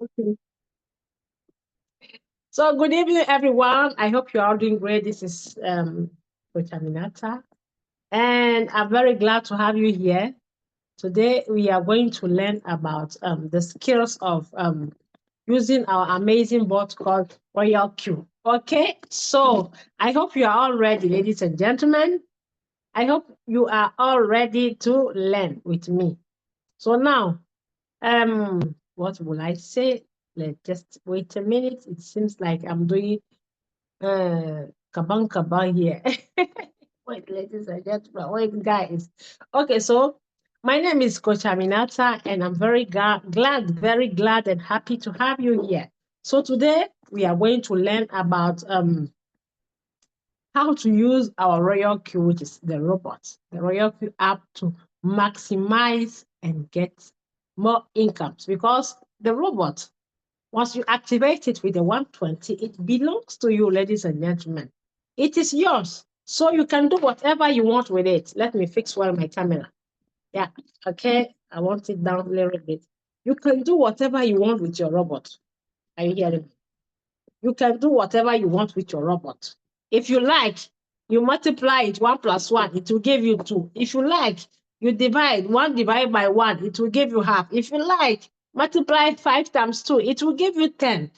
Okay. So good evening, everyone. I hope you are all doing great. This is Coach Aminata, and I'm very glad to have you here. Today, we are going to learn about the skills of using our amazing bot called Royalq. Okay, so I hope you are all ready, ladies and gentlemen. I hope you are all ready to learn with me. So now, what will I say? Let's just wait a minute. It seems like I'm doing kabang kabang here. Wait, ladies and gentlemen, wait, guys. Okay, so my name is Coach Aminata, and I'm very glad, and happy to have you here. So today we are going to learn about how to use our Royalq, which is the robot, the Royalq app to maximize and get more incomes because the robot, once you activate it with the 120, it belongs to you, ladies and gentlemen. It is yours. So you can do whatever you want with it. Let me fix well my camera. Yeah, okay. I want it down a little bit. You can do whatever you want with your robot. Are you hearing me? You can do whatever you want with your robot. If you like, you multiply it 1 plus 1, it will give you 2. If you like, you divide 1 divided by 1, it will give you half. If you like, multiply 5 times 2, it will give you 10.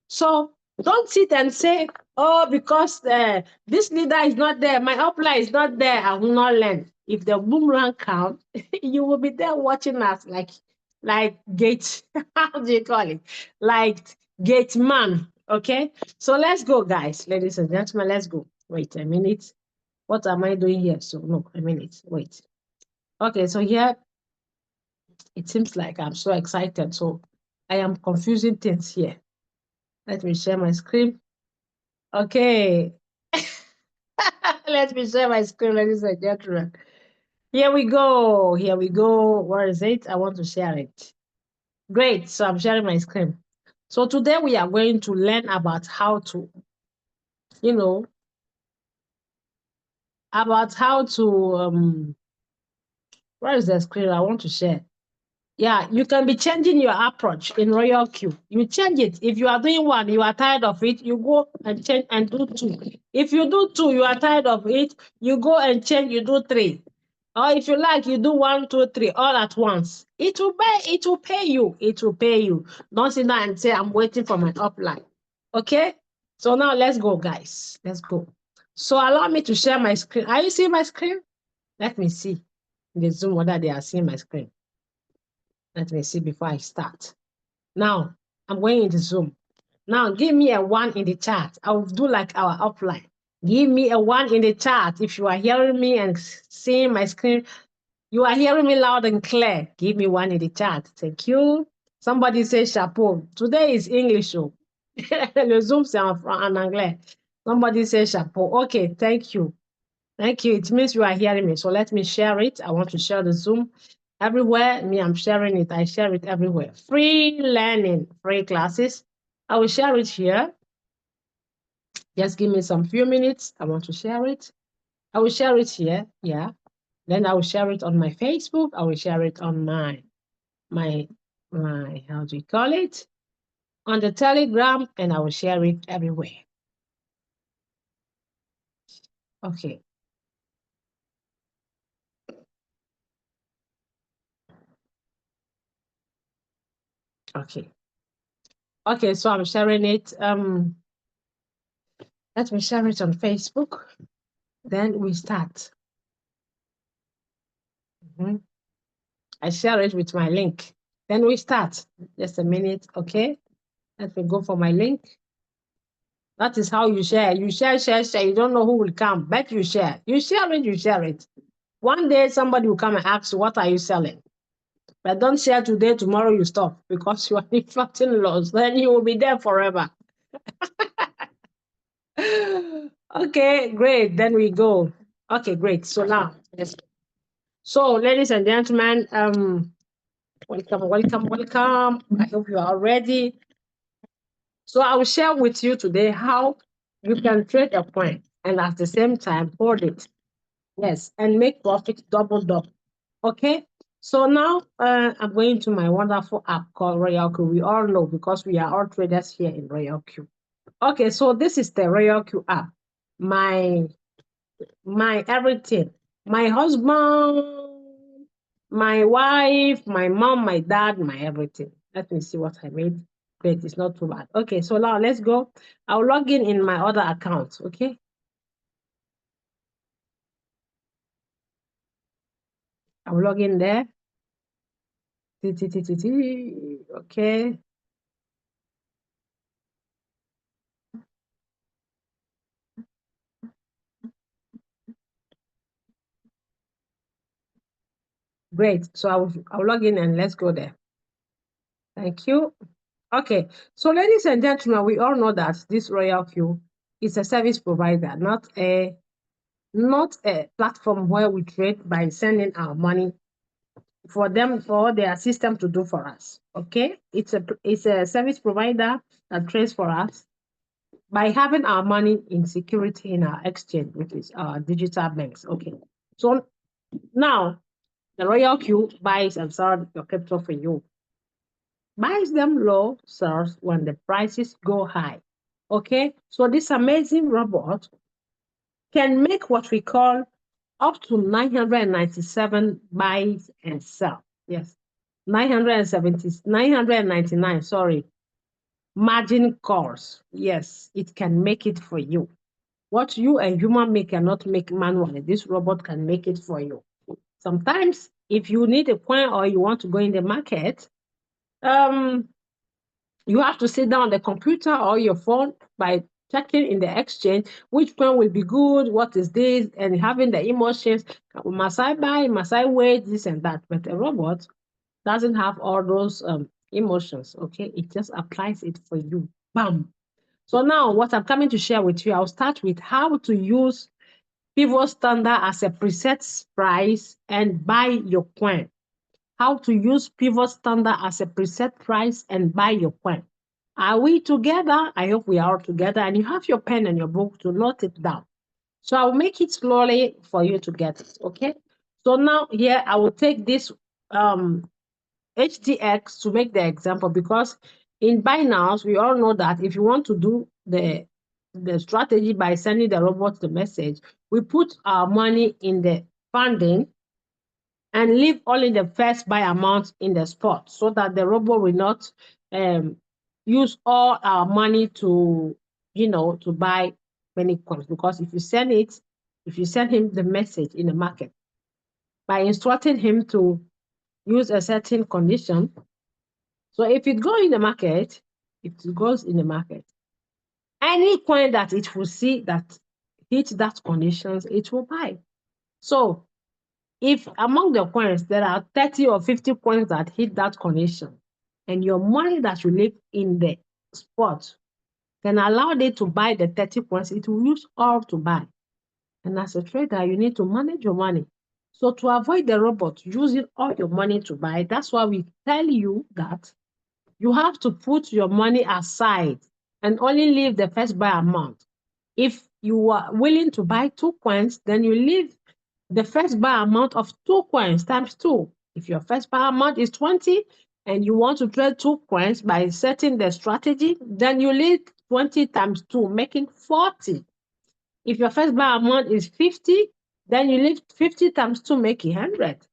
So don't sit and say, oh, because this leader is not there, my upline is not there, I will not learn. If the boomerang comes, you will be there watching us like gate, how do you call it? Like gate man. Okay, so let's go, guys, ladies and gentlemen, let's go. Wait a minute. What am I doing here? So, no, a minute. Wait. Okay, so here it seems like I'm so excited. So, I am confusing things here. Let me share my screen. Okay. Let me share my screen, ladies and gentlemen. Here we go. Here we go. Where is it? I want to share it. Great. So, I'm sharing my screen. So, today we are going to learn about how to, you know, about how to where is the screen I want to share? Yeah, you can be changing your approach in Royalq. You change it. If you are doing one, you are tired of it, you go and change and do 2. If you do 2, you are tired of it, you go and change, you do 3. Or if you like, you do 1, 2, 3 all at once. It will pay you. It will pay you. Don't sit down and say, I'm waiting for my upline. Okay? So now let's go, guys. Let's go. So allow me to share my screen. Are you seeing my screen? Let me see in the Zoom whether they are seeing my screen. Let me see before I start. Now, I'm going into Zoom. Now, give me a 1 in the chat. I will do like our upline. Give me a 1 in the chat. If you are hearing me and seeing my screen, you are hearing me loud and clear. Give me 1 in the chat. Thank you. Somebody say chapeau. Today is English show. Le Zoom, c'est en anglais. Somebody say chapeau. Okay, thank you. Thank you. It means you are hearing me. So let me share it. I want to share the Zoom everywhere. Me, I'm sharing it. I share it everywhere. Free learning, free classes. I will share it here. Just give me some few minutes. I want to share it. I will share it here. Yeah. Then I will share it on my Facebook. I will share it on my how do you call it? On the Telegram, and I will share it everywhere. Okay. Okay. Okay, so I'm sharing it. Let me share it on Facebook. Then we start. I share it with my link. Then we start. Just a minute, okay? Let me go for my link. That is how you share. You share. You don't know who will come, but you share. You share it. One day somebody will come and ask you, what are you selling? But don't share today, tomorrow you stop because you are inflicting loss. Then you will be there forever. Okay, great. Then we go. Okay, great. So now, yes. So ladies and gentlemen, welcome. I hope you are ready. So I will share with you today how you can trade a coin and at the same time hold it. Yes, and make profit double. Okay? So now I'm going to my wonderful app called Royalq. We all know because we are all traders here in Royalq. Okay, so this is the Royalq app. My everything. My husband, my wife, my mom, my dad, my everything. Let me see what I made. Great, it's not too bad. Okay, so now let's go. I'll log in my other account, okay? I'll log in there. Okay. Great. So I'll log in and let's go there. Thank you. Okay. So ladies and gentlemen, we all know that this Royalq is a service provider, not a platform where we trade by sending our money for them for their system to do for us. Okay, it's a service provider that trades for us by having our money in security in our exchange, which is our digital banks. Okay, so now the Royalq buys and sells your crypto for you, buys them low, sells when the prices go high. Okay, so this amazing robot can make what we call up to 997 buys and sell. Yes, 999, sorry, margin calls. Yes, it can make it for you. What you a human make cannot make manually, this robot can make it for you. Sometimes, if you need a coin or you want to go in the market, um, you have to sit down on the computer or your phone by checking in the exchange which one will be good, what is this, and having the emotions. Must I buy? Must I wait? This and that. But a robot doesn't have all those emotions. Okay, it just applies it for you. Bam. So now, what I'm coming to share with you, I'll start with how to use pivot standard as a preset price and buy your coin. How to use pivot standard as a preset price and buy your coin. Are we together? I hope we are together. And you have your pen and your book to note it down. So I'll make it slowly for you to get it. Okay. So now here I will take this HTX to make the example because in buy nows we all know that if you want to do the strategy by sending the robot the message, we put our money in the funding and leave only the first buy amount in the spot so that the robot will not use all our money to buy many coins. Because if you send him the message in the market by instructing him to use a certain condition, so if it goes in the market, any coin that it will see that hits that conditions, it will buy. So if among the coins there are 30 or 50 coins that hit that condition, and your money that you leave in the spot can allow it to buy the 30 coins, it will use all to buy. And as a trader, you need to manage your money. So to avoid the robot using all your money to buy, that's why we tell you that you have to put your money aside and only leave the first buy amount. If you are willing to buy 2 coins, then you leave the first buy amount of 2 coins times 2. If your first buy amount is 20 and you want to trade 2 coins by setting the strategy, then you leave 20 times 2, making 40. If your first buy amount is 50, then you leave 50 times 2, making 100.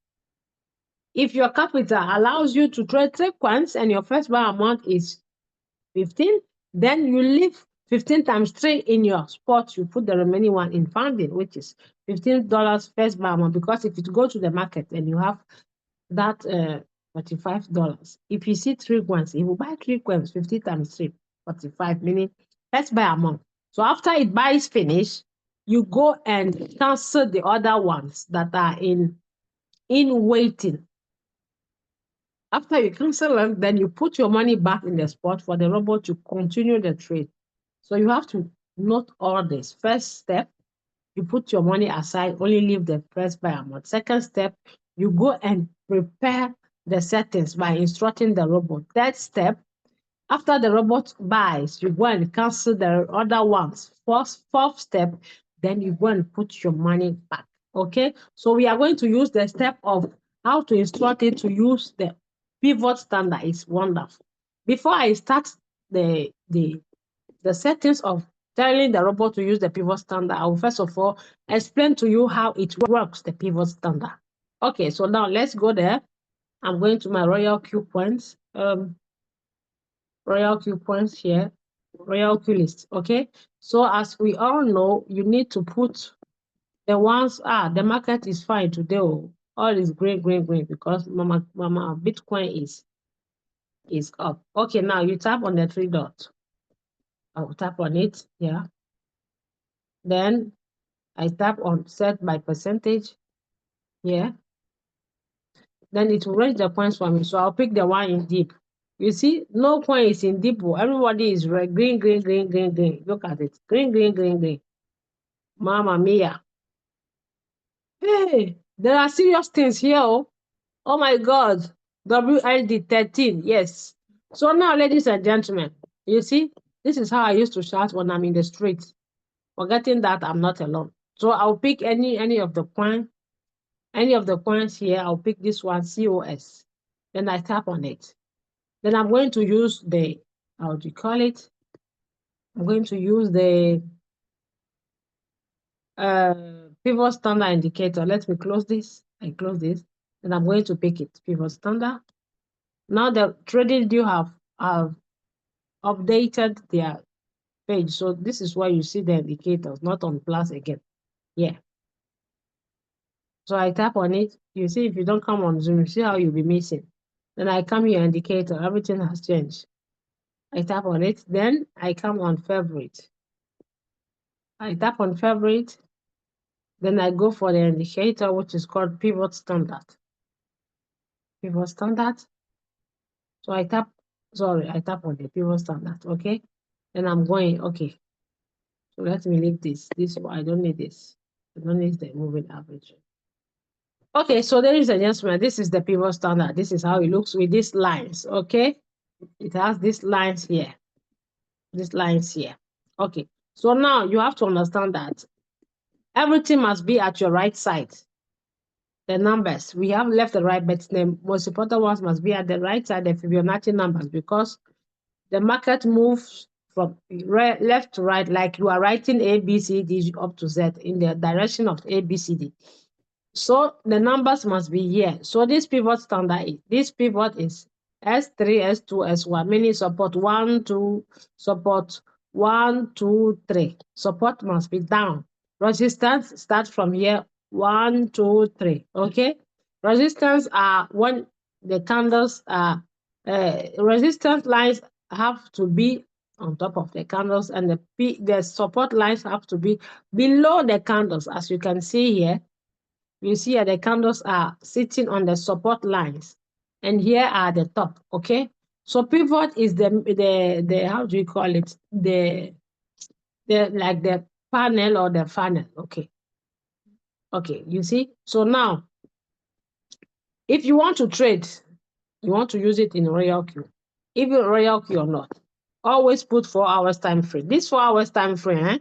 If your capital allows you to trade 3 coins and your first buy amount is 15, then you leave 15 times 3 in your spot. You put the remaining one in funding, which is $15 first buy amount. Because if you go to the market and you have that $45, if you see 3 coins, if you buy 3 coins, 50 times 3, 45, meaning first buy amount. So after it buys finish, you go and cancel the other ones that are in waiting. After you cancel them, then you put your money back in the spot for the robot to continue the trade. So you have to note all this. First step, you put your money aside, only leave the first buy amount. Second step, you go and prepare the settings by instructing the robot. Third step, after the robot buys, you go and cancel the other ones. Fourth step, then you go and put your money back. Okay, so we are going to use the step of how to instruct it to use the pivot standard is wonderful. Before I start the settings of telling the robot to use the pivot standard, I will first of all explain to you how it works, the pivot standard. Okay, so now let's go there. I'm going to my Royalq points. Royalq points here, Royalq list. Okay, so as we all know, you need to put the ones. The market is fine today. All is green, green, green because mama Bitcoin is up. Okay, now you tap on the three dots. I will tap on it. Yeah. Then I tap on set by percentage. Yeah. Then it will range the points for me. So I'll pick the one in deep. You see, no coin is in deep. Everybody is red, green, green, green, green, green. Look at it. Green, green, green, green. Mama mia. Hey, there are serious things here. Oh my God. WLD 13. Yes. So now, ladies and gentlemen, you see, this is how I used to shout when I'm in the street. Forgetting that I'm not alone. So I'll pick any of the coins. Any of the coins here, I'll pick this one, COS. Then I tap on it. Then I'm going to use the, how do you call it? I'm going to use the pivot standard indicator. Let me close this. I close this. Then I'm going to pick it, pivot standard. Now the trading do have updated their page. So this is why you see the indicators, not on plus again. Yeah. So I tap on it. You see, if you don't come on Zoom, you see how you'll be missing. Then I come here, indicator, everything has changed. I tap on it. Then I come on favorite. I tap on favorite. Then I go for the indicator, which is called pivot standard. Pivot standard. So I tap on the pivot standard. Okay. Then I'm going, okay. So let me leave this. I don't need this. I don't need the moving average. Okay, so ladies and gentlemen, this is the pivot standard. This is how it looks with these lines. Okay. It has these lines here. These lines here. Okay. So now you have to understand that everything must be at your right side. The numbers, we have left and right, but the most important ones must be at the right side, the Fibonacci numbers, because the market moves from left to right, like you are writing A, B, C, D up to Z in the direction of A, B, C, D. So the numbers must be here. So this pivot standard, this pivot is S3, S2, S1, meaning support 1, 2, support 1, 2, 3. Support must be down. Resistance start from here, 1, 2, 3. Okay. Resistance are when the candles are resistance lines have to be on top of the candles, and the support lines have to be below the candles, as you can see here. You see the candles are sitting on the support lines, and here are the top. Okay, so pivot is the how do you call it, the like the panel or the funnel. Okay, you see. So now if you want to trade, you want to use it in Royalq, even Royalq or not, always put 4 hours time frame. This 4 hours time frame,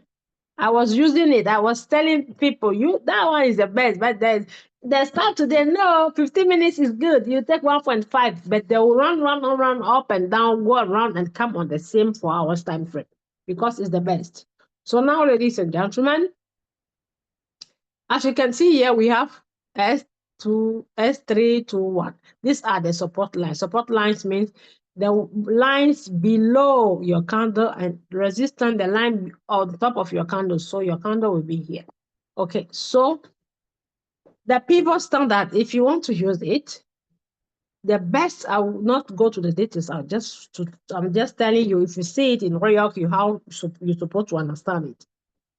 I was using it. I was telling people, that one is the best, but the start today, no, 15 minutes is good. You take 1.5, but they will run up and down, go around and come on the same 4 hours time frame because it's the best. So now, ladies and gentlemen, as you can see here, we have S2, S3 to 1. These are the support lines. Support lines means the lines below your candle, and resistance, the line on top of your candle. So your candle will be here. Okay, so the pivot standard, if you want to use it, the best, I will not go to the details. I'm just telling you, if you see it in Royalq, you're supposed to understand it.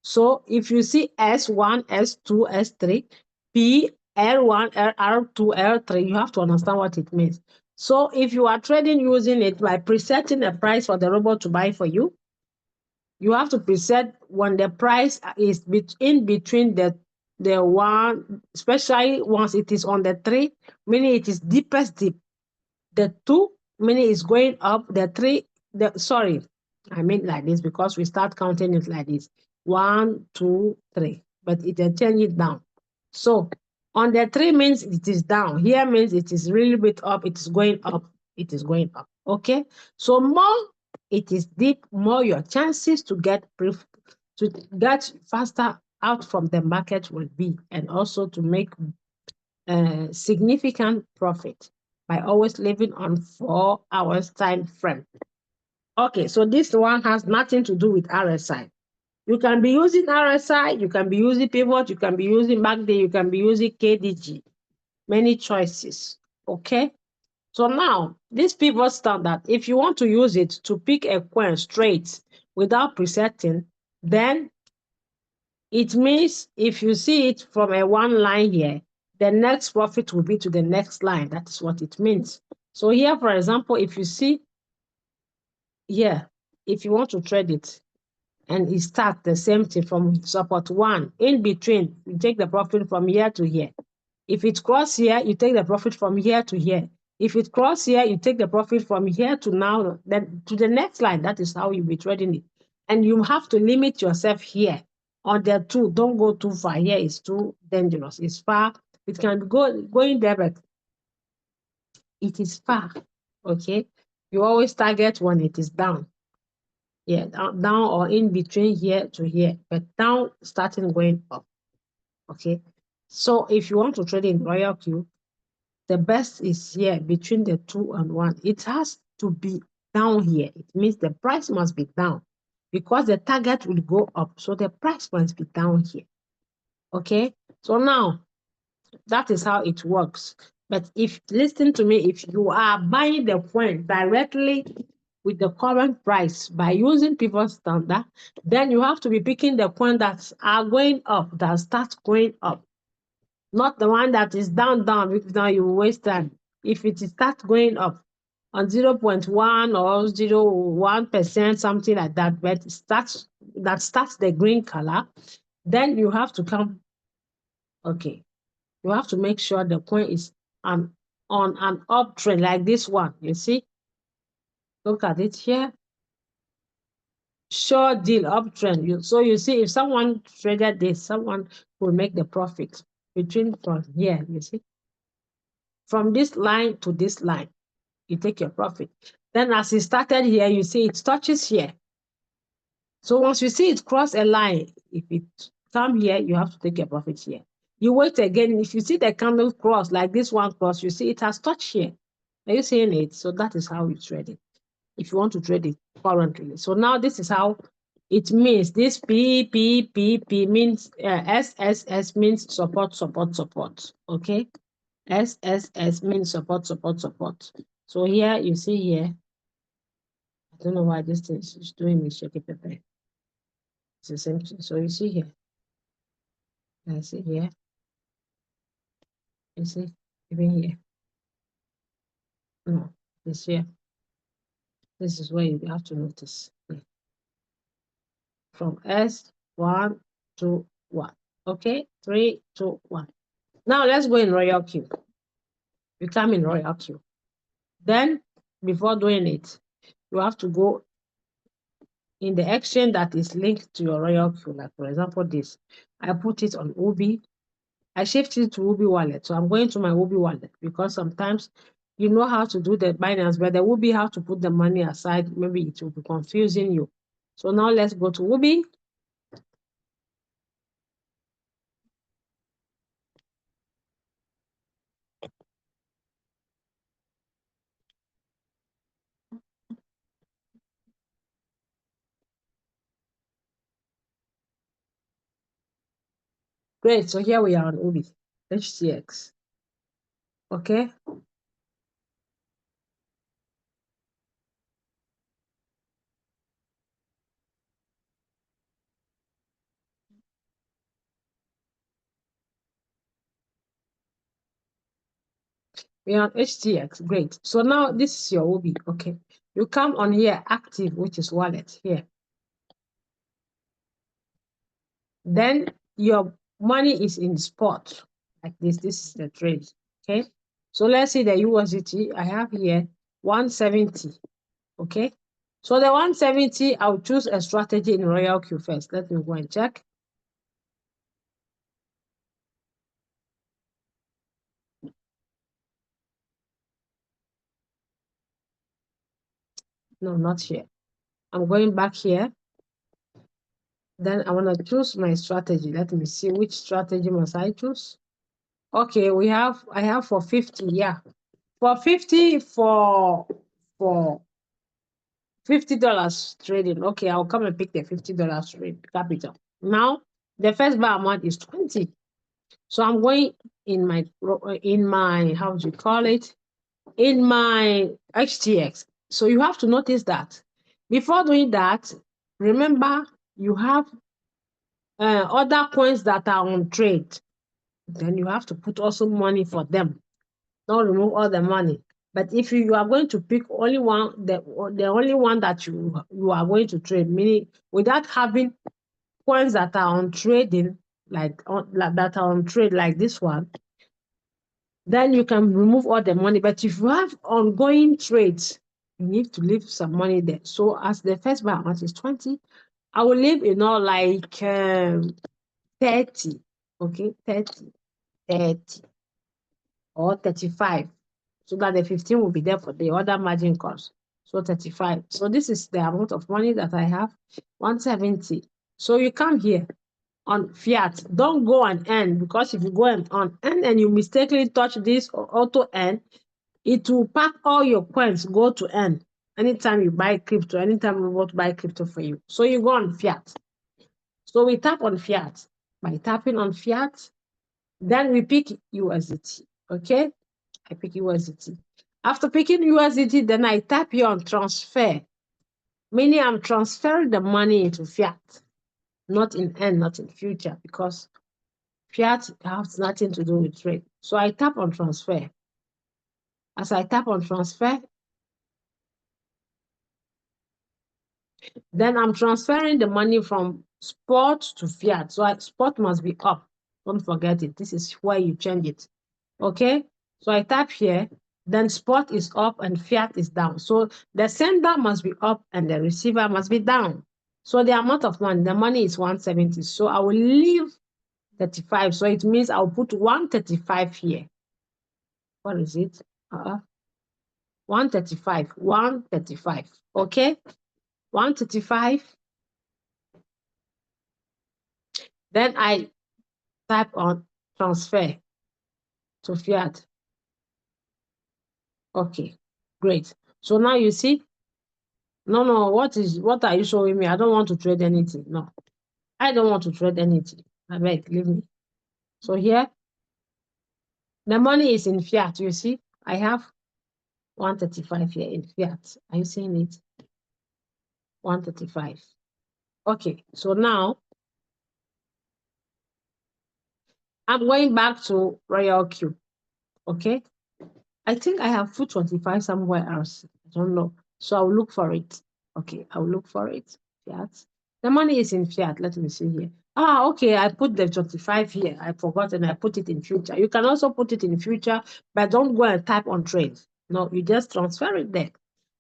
So if you see S1, S2, S3, P, L1, R2, L3, you have to understand what it means. So if you are trading using it by presetting a price for the robot to buy for you, you have to preset when the price is in between the one, especially once it is on the 3, meaning it is deepest deep. The 2, meaning it's going up. The 3, I mean like this because we start counting it like this. 1, 2, 3, but it will change it down. So On the 3 means it is down. Here means it is really bit up. It is going up. It is going up. Okay. So more it is deep, more your chances to get faster out from the market will be, and also to make significant profit by always living on 4 hours time frame. Okay, so this one has nothing to do with RSI. You can be using RSI, you can be using pivot, you can be using backday, you can be using KDG. Many choices. Okay. So now this pivot standard, if you want to use it to pick a coin straight without presetting, then it means if you see it from a one line here, the next profit will be to the next line. That is what it means. So here, for example, if you see here, if you want to trade it and it starts the same thing from support 1, in between, you take the profit from here to here. If it cross here, you take the profit from here to here. If it cross here, you take the profit from here to now, then to the next line. That is how you'll be trading it. And you have to limit yourself here on the 2. Don't go too far. Here is too dangerous. It's far. It can be going there, but it is far. Okay. You always target when it is down. Yeah, down or in between here to here, but down starting going up. Okay. So if you want to trade in Royalq, the best is here between the 2 and 1. It has to be down here. It means the price must be down because the target will go up. So the price must be down here. Okay. So now that is how it works. But listen to me, if you are buying the coin directly with the current price by using pivot standard, then you have to be picking the coin that are going up, that start going up. Not the one that is down, because now you waste time. If it starts going up on 0.1 or 0.1%, something like that, but that starts the green color, then you have to come. Okay, you have to make sure the coin is on an uptrend like this one. You see, look at it here. Sure deal uptrend. So you see, if someone traded this, someone will make the profit between from here. You see, from this line to this line, you take your profit. Then as it started here, you see it touches here. So once you see it cross a line, if it come here, you have to take your profit here. You wait again. If you see the candle cross, like this one cross, you see it has touched here. Are you seeing it? So that is how you trade it, if you want to trade it currently. So now this is how it means. This P means SSS means support, support, support. Okay? SSS means support, support, support. So here, you see here, I don't know why this thing is doing me shaky pepper. It's the same thing. So you see here, I see here, you see, even here. No, this here. This is where you have to notice. From S1 to 1. Okay, 3, 2, 1. Now let's go in Royalq. You come in Royalq. Then, before doing it, you have to go in the exchange that is linked to your Royalq. Like for example, this. I put it on Ubi. I shifted it to Ubi wallet. So I'm going to my Ubi wallet because sometimes you know how to do the Binance, but the Ubi have to put the money aside. Maybe it will be confusing you. So now let's go to Ubi. Great. So here we are on Ubi, HTX. Okay. We are on HTX. Great. So now this is your Ubi. Okay. You come on here, active, which is wallet here. Then your money is in spot like this. This is the trade. Okay. So let's see the USDT. I have here 170. Okay. So the 170, I'll choose a strategy in Royalq first. Let me go and check. No, not here. I'm going back here. Then I want to choose my strategy. Let me see which strategy must I choose. Okay, I have for 50, yeah. For 50 for $50 trading. Okay, I'll come and pick the $50 trade capital. Now, the first buy amount is 20. So I'm going in my how do you call it? In my HTX. So you have to notice that before doing that, remember you have other coins that are on trade. Then you have to put also money for them. Don't remove all the money. But if you are going to pick only one, the only one that you are going to trade, meaning without having coins that are on trading, that are on trade like this one, then you can remove all the money. But if you have ongoing trades, you need to leave some money there. So as the first buy amount is 20, I will leave, like 30. Okay, 30 or 35. So that the 15 will be there for the other margin calls. So 35. So this is the amount of money that I have, 170. So you come here on fiat. Don't go and end, because if you go and on end and you mistakenly touch this or auto end, it will pack all your coins, go to end. Anytime you buy crypto, anytime we want to buy crypto for you. So you go on fiat. So we tap on fiat. By tapping on fiat, then we pick USDT. Okay? I pick USDT. After picking USDT, then I tap here on transfer, meaning I'm transferring the money into fiat, not in end, not in future, because fiat has nothing to do with trade. So I tap on transfer. As I tap on transfer, then I'm transferring the money from spot to fiat. So spot must be up. Don't forget it. This is where you change it. Okay? So I tap here, then spot is up and fiat is down. So the sender must be up and the receiver must be down. So the amount of money, the money is 170. So I will leave 35. So it means I'll put 135 here. What is it? 135. 135. Okay? 135. Then I type on transfer to fiat. Okay, great. So now you see, no, what are you showing me? I don't want to trade anything. No, I don't want to trade anything. I beg, leave me. So here, the money is in fiat. You see, I have 135 here in fiat. Are you seeing it? 135. Okay, so now I'm going back to Royalq. Okay, I think I have put 25 somewhere else. I don't know. So I'll look for it. Okay, I'll look for it. Fiat. The money is in fiat. Let me see here. Okay. I put the 25 here. I forgot and I put it in future. You can also put it in future, but don't go and type on trade. No, you just transfer it there.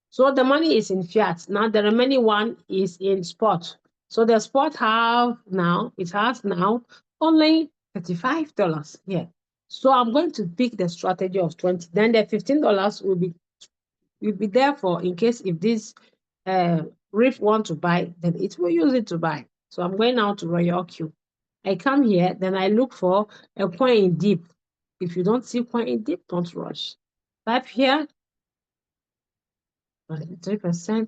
So the money is in fiat. Now the remaining one is in spot. So the spot has now only $35 here. So I'm going to pick the strategy of 20. Then the $15 will be there for in case if this RIF want to buy, then it will use it to buy. So I'm going now to Royalq. I come here, then I look for a coin in deep. If you don't see coin in deep, don't rush. Type here, 3%.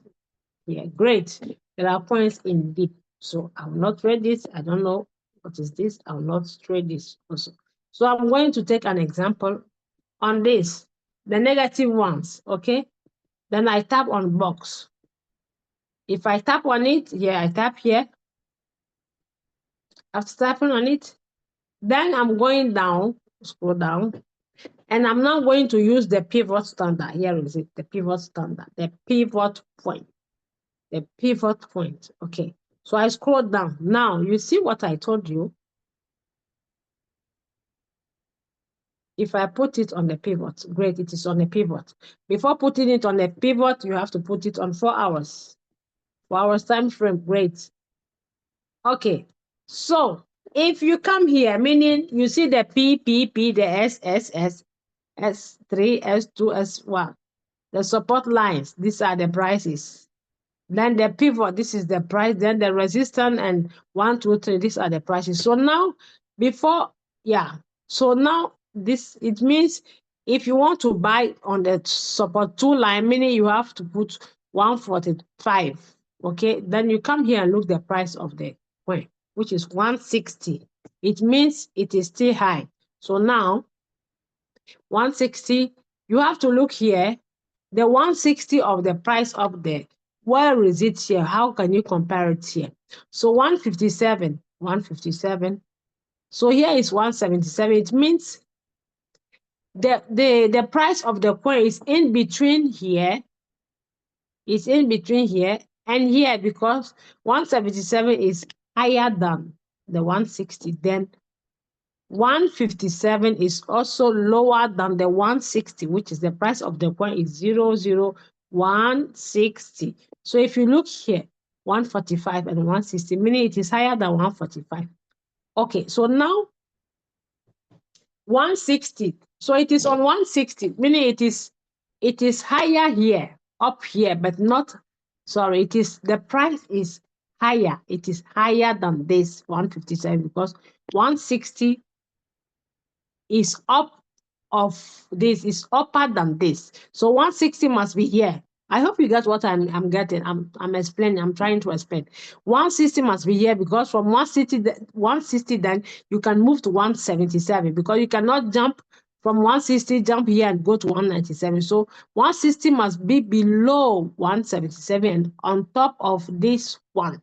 Yeah, great. There are coins in deep. So I will not trade this. I don't know what is this. I will not trade this also. So I'm going to take an example on this, the negative ones, okay? Then I tap on box. If I tap on it, here I tap here. After tapping on it, then I'm going down, scroll down, and I'm now going to use the pivot standard. Here is it, the pivot standard, the pivot point. The pivot point. Okay. So I scroll down. Now you see what I told you. If I put it on the pivot, great, it is on the pivot. Before putting it on the pivot, you have to put it on 4 hours. 4 hours time frame, great. Okay. So if you come here, meaning you see the P, the S, S3, S2, S1. The support lines, these are the prices. Then the pivot, this is the price. Then the resistance and 1, 2, 3, these are the prices. So now, so now this, it means if you want to buy on the support 2 line, meaning you have to put 145. Okay, then you come here and look the price of the coin, which is 160. It means it is still high. So now 160, you have to look here, the 160 of the price up there. Where is it here? How can you compare it here? So 157, 157. So here is 177. It means the price of the coin is in between here. It's in between here and here, because 177 is higher than the 160. Then 157 is also lower than the 160, which is the price of the coin is 00160. So if you look here, 145 and 160, meaning it is higher than 145. Okay, so now 160. So it is on 160, meaning it is higher here, up here, but not, sorry, it is, the price is higher. It is higher than this 157 because 160 is up of this, is upper than this. So 160 must be here. I hope you get what I'm getting. I'm explaining. I'm trying to explain. 160 must be here because from 160 then you can move to 177 because you cannot jump from 160, jump here and go to 197. So 160 must be below 177 and on top of this one.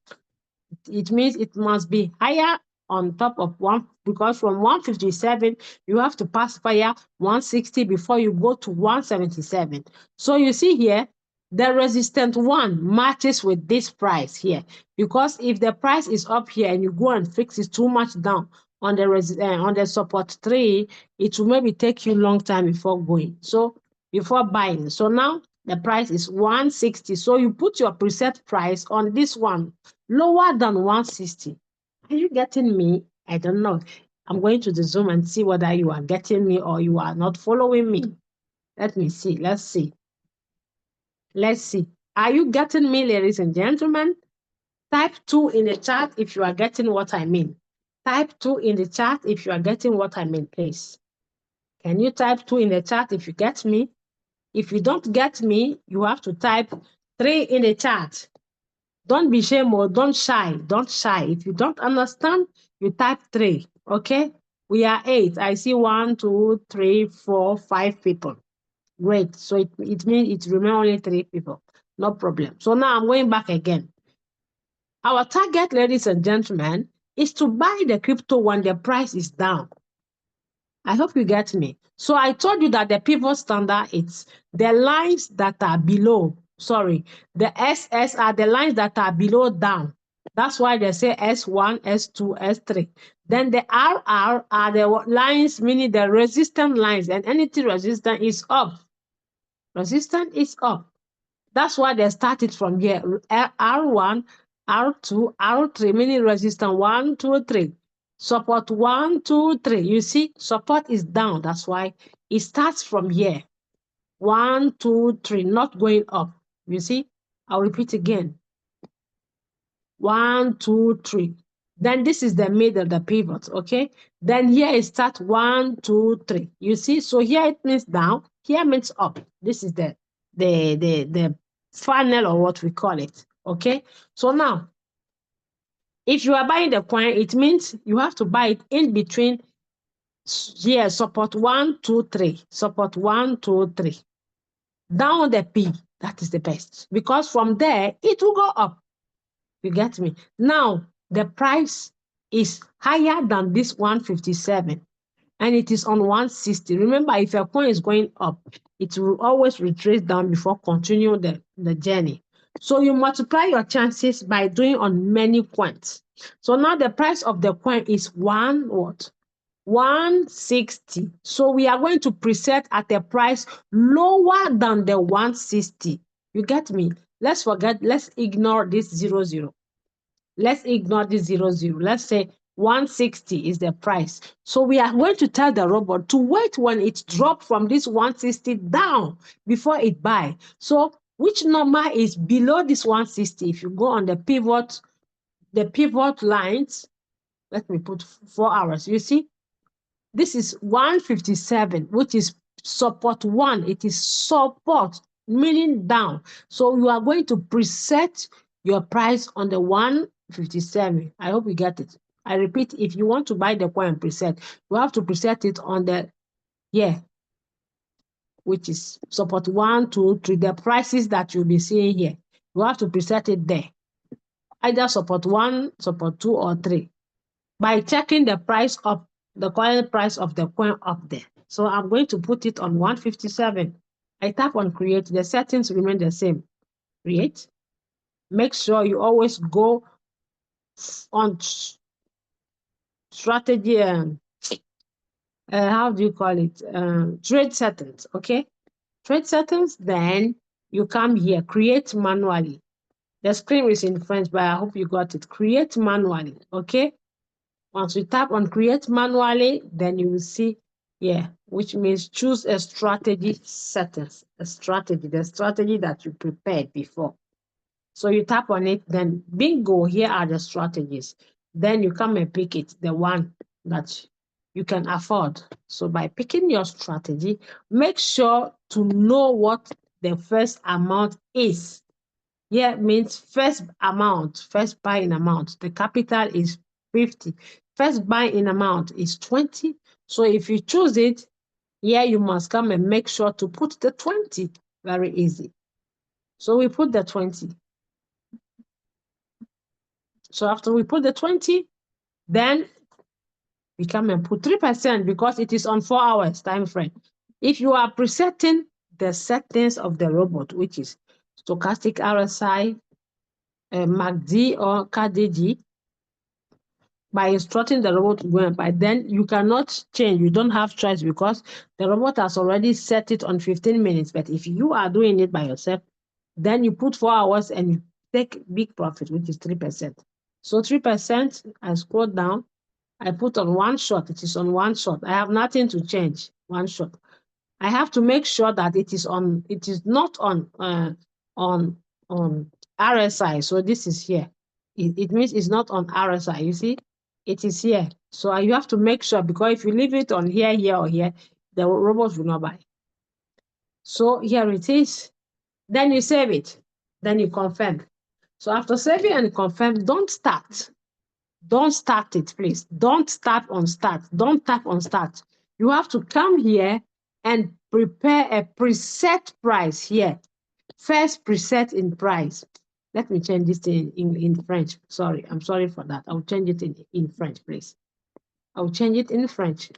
It means it must be higher on top of one, because from 157 you have to pass via 160 before you go to 177. So you see here, the resistant one matches with this price here, because if the price is up here and you go and fix it too much down on the support 3, it will maybe take you long time before going, so before buying. So now the price is 160. So you put your preset price on this one lower than 160. Are you getting me? I don't know. I'm going to the Zoom and see whether you are getting me or you are not following me. Let me see. Let's see. Let's see. Are you getting me, ladies and gentlemen? Type 2 in the chat if you are getting what I mean. Type 2 in the chat if you are getting what I mean, please. Can you type 2 in the chat if you get me? If you don't get me, you have to type 3 in the chat. Don't be shame or don't shy. Don't shy. If you don't understand, you type 3. Okay? We are 8. I see 1, 2, 3, 4, 5 people. Great. So it means it remains only 3 people. No problem. So now I'm going back again. Our target, ladies and gentlemen, is to buy the crypto when the price is down. I hope you get me. So I told you that the pivot standard, it's the lines that are below. Sorry, the SS are the lines that are below down. That's why they say S1, S2, S3. Then the RR are the lines, meaning the resistance lines, and anything resistant is up. Resistance is up. That's why they started from here. R1, R2, R3, meaning resistance 1, 2, 3. Support 1, 2, 3. You see, support is down. That's why it starts from here. 1, 2, 3, not going up. You see, I'll repeat again. 1, 2, 3. Then this is the middle, the pivot, okay? Then here it starts 1, 2, 3. You see, so here it means down, here means up. This is the funnel, or what we call it, okay? So now, if you are buying the coin, it means you have to buy it in between here, support 1, 2, 3, support 1, 2, 3. Down the P, that is the best, because from there, it will go up. You get me? Now, the price is higher than this 157, and it is on 160. Remember, if your coin is going up, it will always retrace down before continuing the journey. So you multiply your chances by doing on many coins. So now the price of the coin is 160. So we are going to preset at a price lower than the 160. You get me? Let's ignore this 00. Let's ignore this 00. Let's say 160 is the price. So we are going to tell the robot to wait when it drops from this 160 down before it buy. So which number is below this 160? If you go on the pivot lines, let me put 4 hours. You see, this is 157, which is support 1. It is support, meaning down. So you are going to preset your price on the 157. I hope you get it. I repeat, if you want to buy the coin preset, you have to preset it on the which is support 1, 2, 3, the prices that you'll be seeing here. You have to preset it there. Either support 1, support 2, or 3. By checking the price of the coin price of the coin up there. So I'm going to put it on 157. I tap on create. The settings remain the same. Create. Make sure you always go on strategy. How do you call it? Trade settings. Okay. Trade settings. Then you come here. Create manually. The screen is in French, but I hope you got it. Create manually. Okay. Once you tap on create manually, then you will see, which means choose a strategy settings, the strategy that you prepared before. So you tap on it, then bingo, here are the strategies. Then you come and pick it, the one that you can afford. So by picking your strategy, make sure to know what the first amount is. Here means first buying amount. The capital is 50. First buying amount is 20. So if you choose it, here you must come and make sure to put the 20. Very easy. So we put the 20. So after we put the 20, then we come and put 3% because it is on 4 hours time frame. If you are presetting the settings of the robot, which is stochastic RSI, MACD or KDJ, by instructing the robot to go and buy, then you cannot change. You don't have choice because the robot has already set it on 15 minutes. But if you are doing it by yourself, then you put 4 hours and you take big profit, which is 3%. So 3%, I scroll down, I put on one shot. It is on one shot. I have nothing to change. One shot. I have to make sure that it is on. It is not on RSI. So this is here. It means it's not on RSI. You see, it is here. So you have to make sure, because if you leave it on here, here, or here, the robot will not buy. So here it is. Then you save it. Then you confirm. So after saving and confirm, don't start. Don't start it, please. Don't tap on start. Don't tap on start. You have to come here and prepare a preset price here. First preset in price. Let me change this in French. Sorry, I'm sorry for that. I'll change it in French, please. I'll change it in French.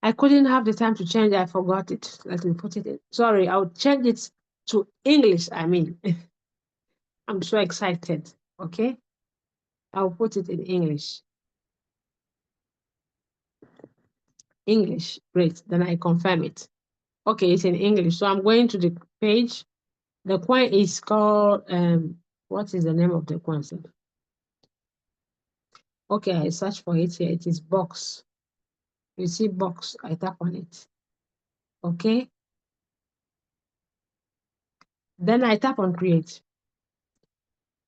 I couldn't have the time to change. I forgot it. Let me put it in. Sorry, I'll change it to English. I mean, I'm so excited. Okay. I'll put it in English. English, great. Then I confirm it. Okay, it's in English. So I'm going to the page. The coin is called, what is the name of the coin? Okay, I search for it here. It is box. You see box, I tap on it. Okay. Then I tap on create.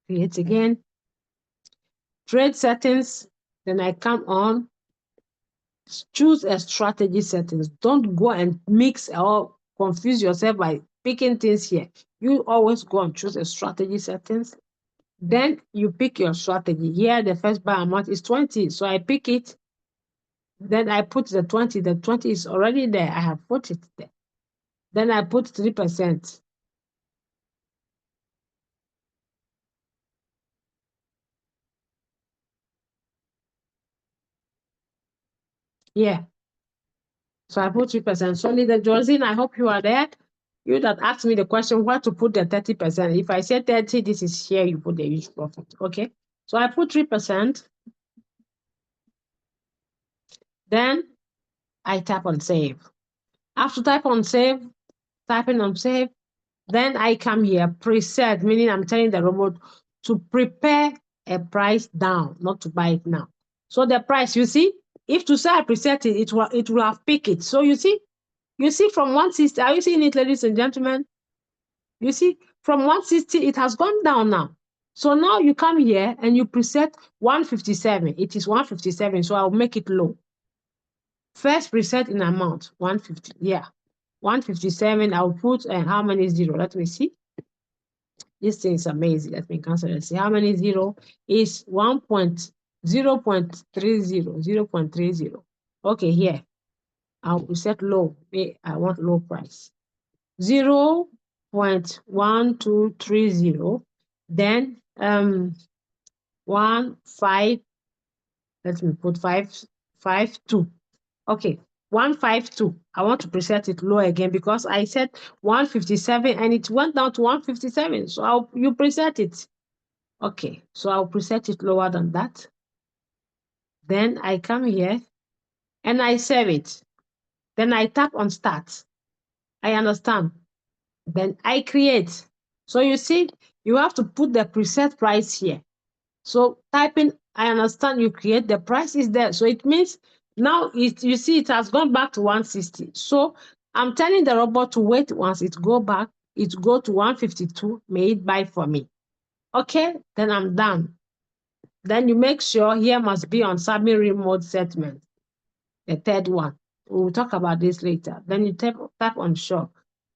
Create again. Trade settings. Then I come on. Choose a strategy settings. Don't go and mix or confuse yourself by picking things here. You always go and choose a strategy settings. Then you pick your strategy. Here, the first buy amount is 20. So I pick it. Then I put the 20. The 20 is already there. I have put it there. Then I put 3%. Yeah. So I put 3%. So Leader Josine, I hope you are there. You that asked me the question, where to put the 30%. If I say 30, this is here, you put the huge profit. Okay. So I put 3%. Then I tap on save. After typing on save, then I come here, preset, meaning I'm telling the robot to prepare a price down, not to buy it now. So the price, you see, if to say I preset it, it will have picked it. So you see from 160, are you seeing it, ladies and gentlemen? You see, from 160, it has gone down now. So now you come here and you preset 157. It is 157, so I'll make it low. First preset in amount, 150. Yeah, 157. I'll put how many zero? Let me see. This thing is amazing. Let me cancel and see how many zero is 0.30, 0.30. Okay, here. I'll preset low. I want low price. 0.1230. Then 1 5. Let me put 552. Okay, 152. I want to preset it low again because I said 157 and it went down to 157. So you preset it. Okay, so I'll preset it lower than that. Then I come here and I save it. Then I tap on start. I understand. Then I create. So you see, you have to put the preset price here. So typing, I understand, you create, the price is there. So it means now you see it has gone back to 160. So I'm telling the robot to wait. Once it go back, it go to 152, may it buy for me. Okay, then I'm done. Then you make sure here must be on submit remote settlement, the third one. We'll talk about this later. Then you tap on show.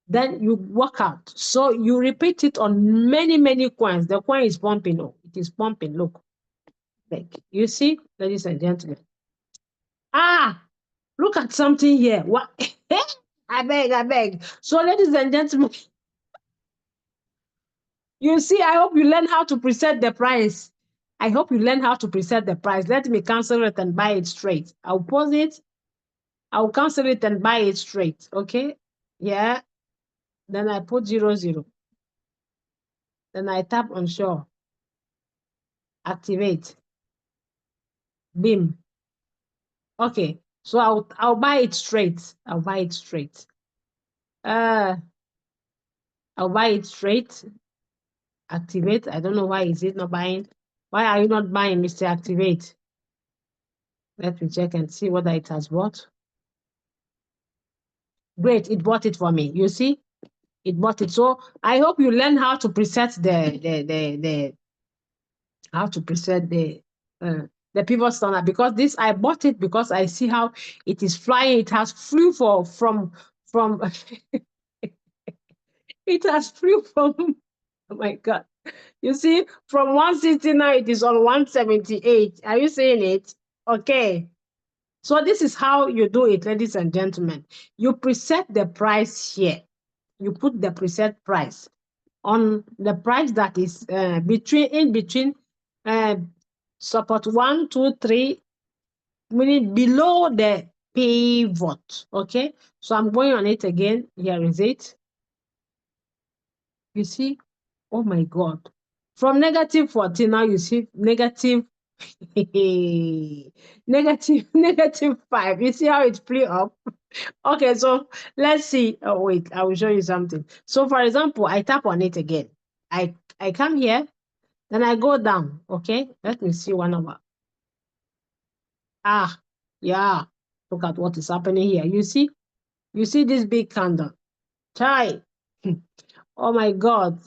Then you work out. So you repeat it on many coins. The coin is pumping. Oh, it is pumping. Look. Like, you see, ladies and gentlemen. Look at something here. What? I beg. So, ladies and gentlemen, you see, I hope you learn how to preset the price. I hope you learn how to preset the price. Let me cancel it and buy it straight. I'll pause it. I'll cancel it and buy it straight. Okay? Yeah. Then I put 00. Then I tap on show. Activate. Beam. Okay. So I'll buy it straight. I'll buy it straight. I'll buy it straight. Activate. I don't know why is it not buying. Why are you not buying, Mr. Activate? Let me check and see whether it has bought. Great, it bought it for me. You see, it bought it. So I hope you learn how to preset the pivot standard, because this I bought it because I see how it is flying. It has flew from it has flew from oh my God. You see, from 160 now it is on 178. Are you seeing it? Okay. So this is how you do it, ladies and gentlemen. You preset the price here. You put the preset price on the price that is in between support 1, 2, 3, meaning below the pivot. Okay. So I'm going on it again. Here is it. You see? Oh my God. From negative 14 now you see negative negative 5. You see how it flew up? Okay, so let's see. Oh, wait, I will show you something. So for example, I tap on it again. I come here, then I go down. Okay, let me see one over. Yeah. Look at what is happening here. You see this big candle. Chai. Oh my God.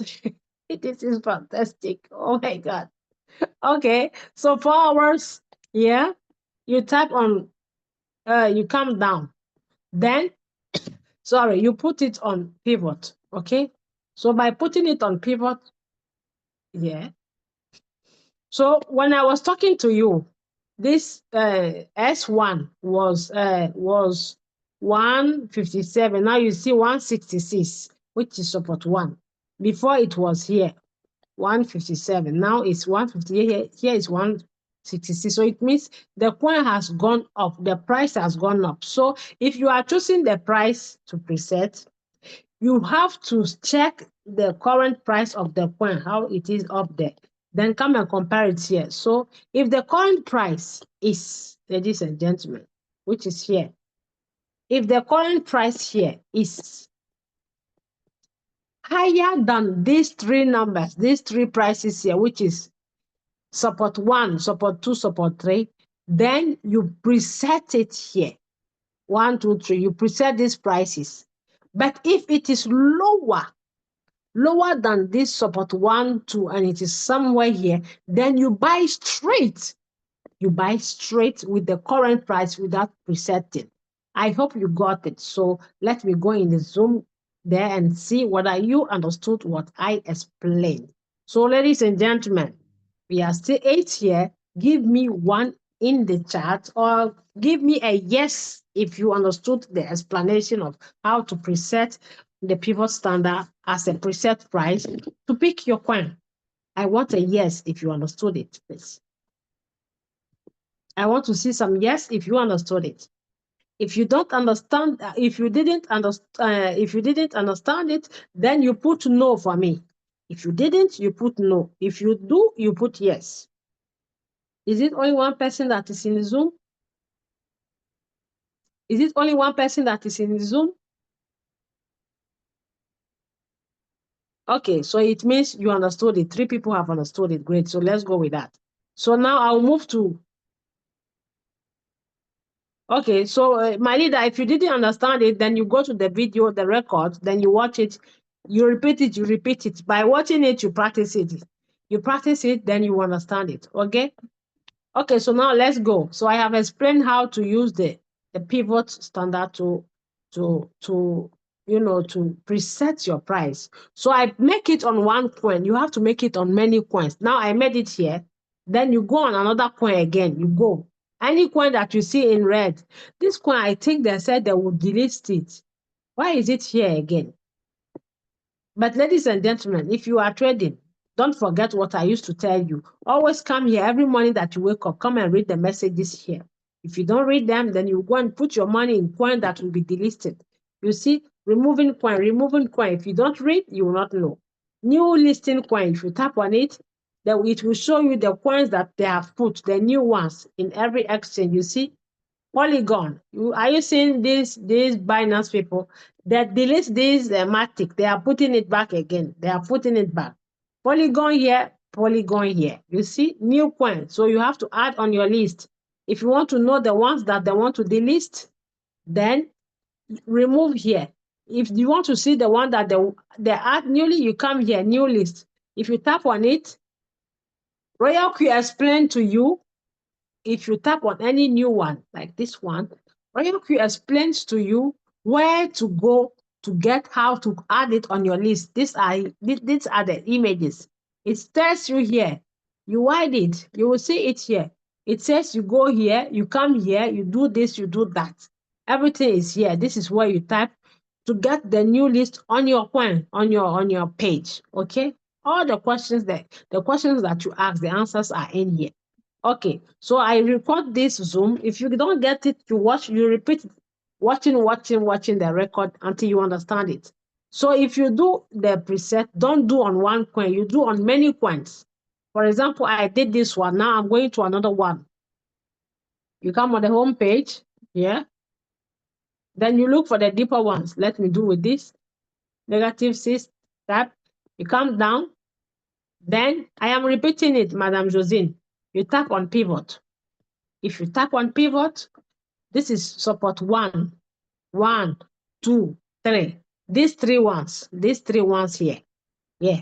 This is fantastic. Oh my God. Okay, so 4 hours. Yeah, you tap on. You come down. Then, sorry, you put it on pivot. Okay, so by putting it on pivot, yeah. So when I was talking to you, this S1 was 157. Now you see 166, which is support 1. Before it was here 157. Now it's 158. Here is 166. So it means the coin has gone up. The price has gone up. So if you are choosing the price to preset, you have to check the current price of the coin, how it is up there. Then come and compare it here. So if the current price is, ladies and gentlemen, which is here, if the current price here is higher than these 3 numbers, these 3 prices here, which is support 1, support 2, support 3. Then you preset it here. 1, 2, 3. You preset these prices. But if it is lower than this support 1, 2, and it is somewhere here, then you buy straight. You buy straight with the current price without presetting. I hope you got it. So let me go in the Zoom there and see whether you understood what I explained. So ladies and gentlemen, we are still 8 here. Give me 1 in the chat, or give me a yes if you understood the explanation of how to preset the pivot standard as a preset price to pick your coin. I want a yes if you understood it, please. I want to see some yes if you understood it. If you don't understand, if you didn't understand it, then you put no for me. If you didn't, you put no. If you do, you put yes. Is it only one person that is in the Zoom? Is it only one person that is in the Zoom? Okay, so it means you understood it. 3 people have understood it. Great. So let's go with that. So now I'll move to. Okay, so my leader, if you didn't understand it, then you go to the video, the record, then you watch it, you repeat it, you repeat it. By watching it, you practice it. You practice it, then you understand it. Okay? Okay, so now let's go. So I have explained how to use the pivot standard to preset your price. So I make it on 1 coin. You have to make it on many coins. Now I made it here. Then you go on another coin again. You go. Any coin that you see in red. This coin, I think they said they would delist it. Why is it here again? But ladies and gentlemen, if you are trading, don't forget what I used to tell you. Always come here every morning that you wake up. Come and read the messages here. If you don't read them, then you go and put your money in coin that will be delisted. You see, removing coin, removing coin. If you don't read, you will not know. New listing coin, if you tap on it, then it will show you the coins that they have put, the new ones in every exchange. You see, Polygon. Are you seeing these Binance people that delete this Matic? They are putting it back again. They are putting it back. Polygon here, Polygon here. You see, new coin. So you have to add on your list. If you want to know the ones that they want to delist, then remove here. If you want to see the one that they add newly, you come here, new list. If you tap on it, Royalq explain to you. If you tap on any new one, like this one, Royalq explains to you where to go to get how to add it on your list. These are the images. It tells you here. You add it, you will see it here. It says you go here, you come here, you do this, you do that. Everything is here. This is where you type to get the new list on your coin, on your page. Okay? All the questions that you ask, the answers are in here. Okay, so I record this Zoom. If you don't get it, you repeat it, watching the record until you understand it. So if you do the preset, don't do on 1 coin, you do on many coins. For example, I did this one. Now I'm going to another one. You come on the home page, yeah. Then you look for the deeper ones. Let me do with this. -6, tap. You come down. Then I am repeating it, Madam Josine. You tap on pivot. If you tap on pivot, this is support 1, 1, 2, 3. These three ones here. Yeah.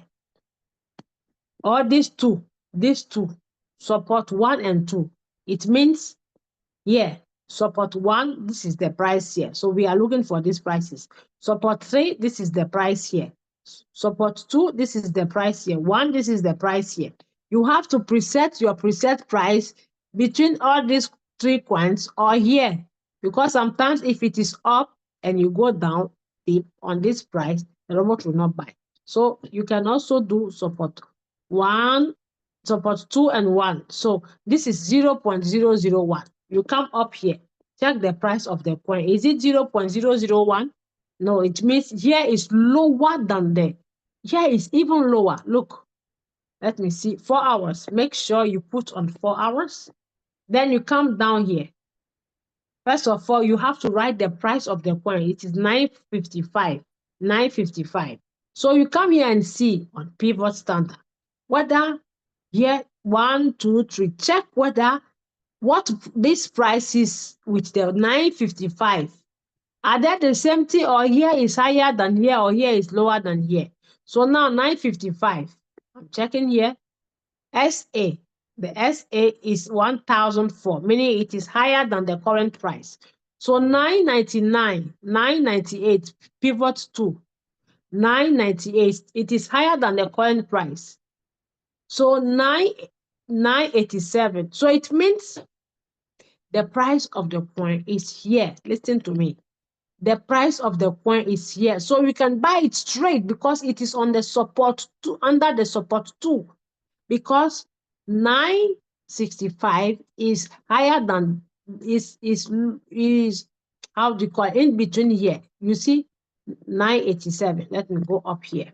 Or these two, support 1 and 2. It means, yeah, support 1, this is the price here. So we are looking for these prices. Support 3, this is the price here. Support 2, this is the price here. 1, this is the price here. You have to preset your preset price between all these 3 coins or here. Because sometimes if it is up and you go down deep on this price, the robot will not buy. So you can also do support 1, support 2 and 1. So this is 0.001. You come up here, check the price of the coin. Is it 0.001? No, it means here is lower than there. Here is even lower. Look, let me see, 4 hours. Make sure you put on 4 hours. Then you come down here. First of all, you have to write the price of the coin. It is 9.55. 9.55. So you come here and see on pivot standard whether here 1, 2, 3. Check whether what this price is with the 955. Are they the same thing, or here is higher than here, or here is lower than here? So now 955. I'm checking here. SA. The SA is 1,004, meaning it is higher than the current price. So 999, 998, pivot 2, 998, it is higher than the current price. So 987. So it means the price of the coin is here. Listen to me. The price of the coin is here. So we can buy it straight because it is on the support two, under the support 2. Because 965 is higher than is how do you call it, in between here. You see 987. Let me go up here.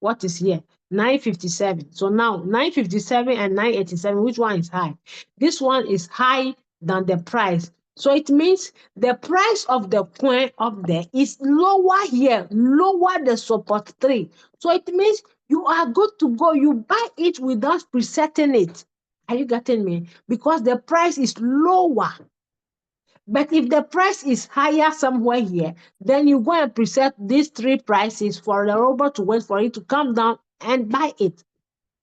What is here? 957. So now 957 and 987, which one is high? This one is high than the price. So it means the price of the coin up there is lower here, lower the support 3. So it means you are good to go. You buy it without presetting it. Are you getting me? Because the price is lower. But if the price is higher somewhere here, then you go and preset these 3 prices for the robot to wait for it to come down and buy it.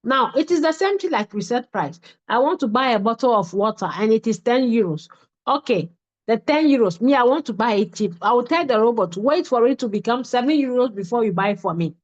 Now, it is the same thing like preset price. I want to buy a bottle of water and it is 10 euros. Okay, the 10 euros, me, I want to buy it cheap. I will tell the robot, wait for it to become 7 euros before you buy it for me.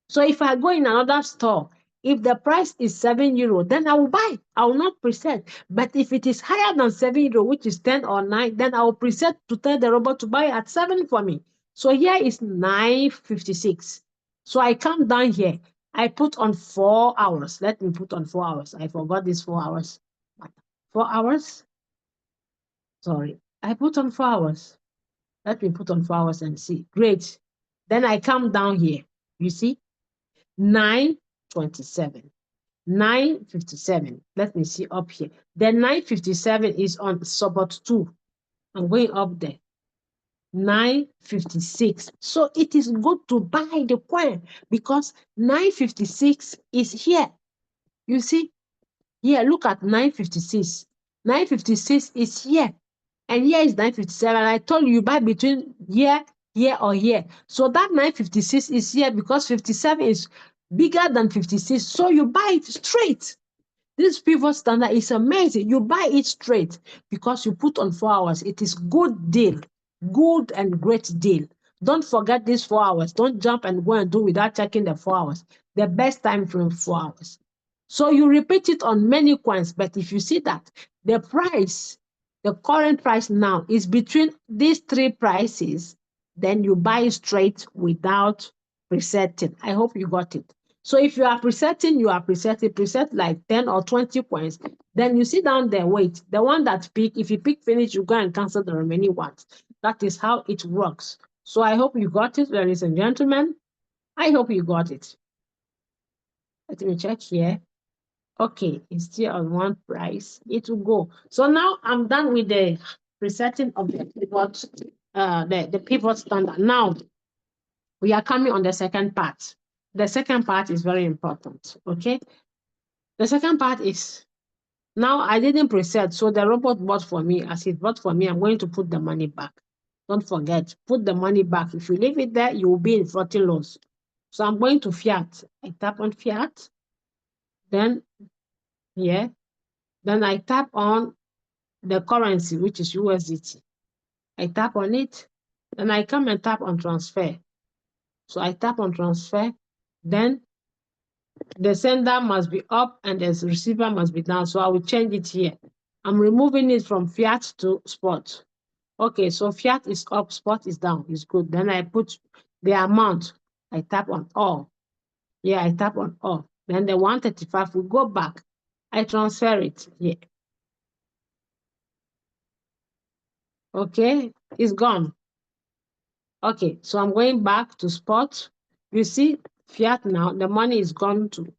So if I go in another store, if the price is 7 euro, then I will buy. I will not preset. But if it is higher than 7 euro, which is 10 or 9, then I will preset to tell the robot to buy at 7 for me. So here is 956. So I come down here. I put on 4 hours. Let me put on 4 hours. I forgot this 4 hours. 4 hours? Sorry. I put on 4 hours. Let me put on 4 hours and see. Great. Then I come down here. You see? 927, 957. Let me see up here. The 957 is on support 2. I'm going up there. 956. So it is good to buy the coin because 956 is here. You see? Here, look at 956. 956 is here. And here is 957. I told you buy between here, here, or here. So that 956 is here because 57 is bigger than 56. So you buy it straight. This pivot standard is amazing. You buy it straight because you put on 4 hours. It is good deal. Good and great deal. Don't forget these 4 hours. Don't jump and go and do without checking the 4 hours. The best time frame, 4 hours. So you repeat it on many coins, but if you see that the price, the current price now is between these 3 prices, then you buy straight without presetting. I hope you got it. So if you are presetting, preset like 10 or 20 coins. Then you sit down there, wait. The one that pick, if you pick finish, you go and cancel the remaining ones. That is how it works. So I hope you got it, ladies and gentlemen. I hope you got it. Let me check here. Okay, it's still on one price. It will go. So now I'm done with the presetting of the pivot, the pivot standard. Now we are coming on the second part. The second part is very important. Okay. The second part is now I didn't preset, so the robot bought for me. As it bought for me, I'm going to put the money back. Don't forget, put the money back. If you leave it there, you will be in 40 loss. So I'm going to fiat. I tap on fiat. Then here. Then I tap on the currency, which is USDT. I tap on it. Then I come and tap on transfer. So I tap on transfer. Then the sender must be up and the receiver must be down. So I will change it here. I'm removing it from fiat to spot. Okay, so fiat is up, spot is down. It's good. Then I put the amount. I tap on all. Yeah, I tap on all. Then the 135 will go back. I transfer it here. Okay, it's gone. Okay, so I'm going back to spot. You see fiat now, the money is gone to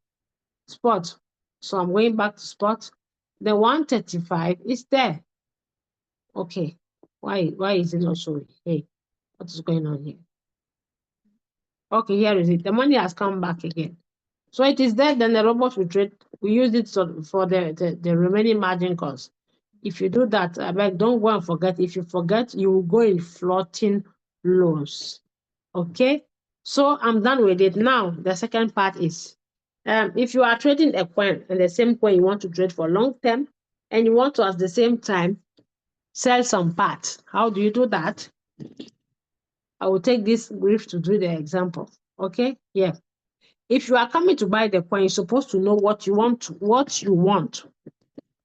spot. So I'm going back to spot. The 135 is there. Okay, why is it not showing? Hey, what is going on here? Okay, here is it. The money has come back again. So it is there, then the robot will trade We use it for the remaining margin calls. If you do that, I beg, don't go and forget. If you forget, you will go in floating loans. Okay? So I'm done with it. Now, the second part is, if you are trading a coin and the same coin you want to trade for long term, and you want to at the same time sell some parts, how do you do that? I will take this brief to do the example. Okay? Yeah. If you are coming to buy the coin, you're supposed to know what you want.